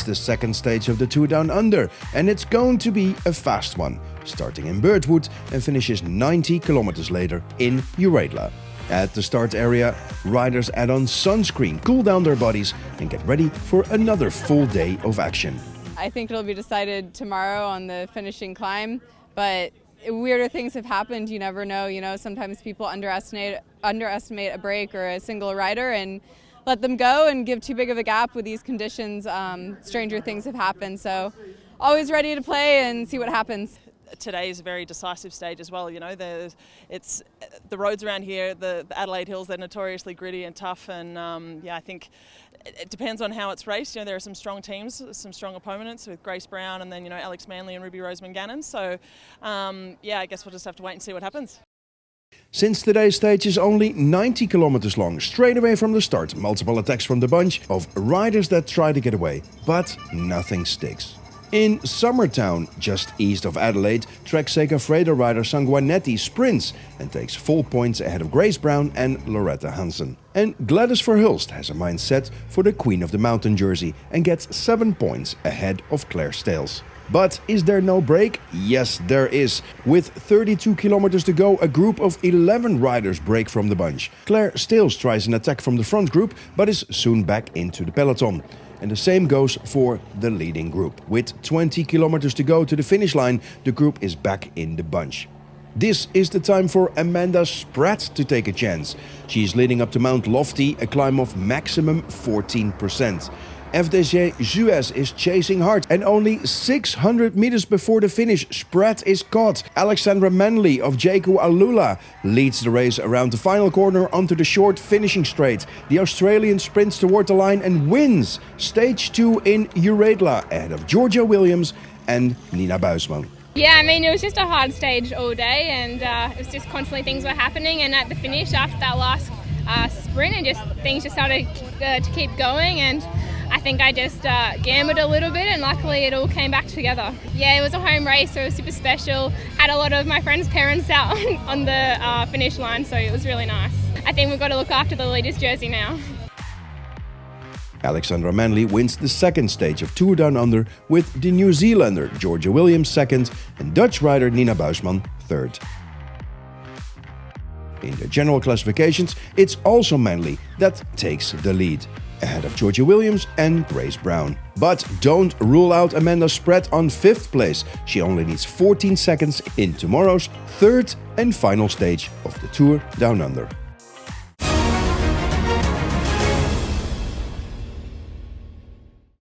the second stage of the Tour Down Under, and it's going to be a fast one, starting in Birdwood and finishes 90 kilometers later in UCIWWT. At the start area, riders add on sunscreen, cool down their bodies and get ready for another full day of action. I think it'll be decided tomorrow on the finishing climb, but weirder things have happened. You never know. Sometimes people underestimate a break or a single rider and let them go and give too big of a gap with these conditions. Stranger things have happened, so always ready to play and see what happens. Today is a very decisive stage as well. The roads around here, the Adelaide Hills, they're notoriously gritty and tough, and I think it depends on how it's raced. There are some strong teams, some strong opponents with Grace Brown and then Alex Manley and Ruby Roseman Gannon. So I guess we'll just have to wait and see what happens. Since today's stage is only 90 kilometers long, straight away from the start, multiple attacks from the bunch of riders that try to get away, but nothing sticks. In Summertown, just east of Adelaide, Trek Segafredo rider Sanguinetti sprints and takes full points ahead of Grace Brown and Loretta Hansen. And Gladys Verhulst has a mind set for the Queen of the Mountain jersey and gets 7 points ahead of Claire Stales. But is there no break? Yes, there is. With 32 kilometers to go, a group of 11 riders break from the bunch. Claire Stales tries an attack from the front group, but is soon back into the peloton. And the same goes for the leading group. With 20 kilometers to go to the finish line, the group is back in the bunch. This is the time for Amanda Spratt to take a chance. She is leading up to Mount Lofty, a climb of maximum 14%. FDJ Suez is chasing hard, and only 600 meters before the finish, Spratt is caught. Alexandra Manley of Jaco Alula leads the race around the final corner onto the short finishing straight. The Australian sprints toward the line and wins Stage 2 in UCIWWT ahead of Georgia Williams and Nina Buisman. Yeah, it was just a hard stage all day, and it was just constantly things were happening, and at the finish after that last sprint, and things just started to keep going, and I think I just gambled a little bit, and luckily it all came back together. Yeah, it was a home race, so it was super special. Had a lot of my friends' parents out on the finish line, so it was really nice. I think we've got to look after the leader's jersey now. Alexandra Manley wins the second stage of Tour Down Under with the New Zealander Georgia Williams second and Dutch rider Nina Buisman third. In the general classifications, it's also Manley that takes the lead, ahead of Georgia Williams and Grace Brown. But don't rule out Amanda Spratt on 5th place. She only needs 14 seconds in tomorrow's third and final stage of the Tour Down Under.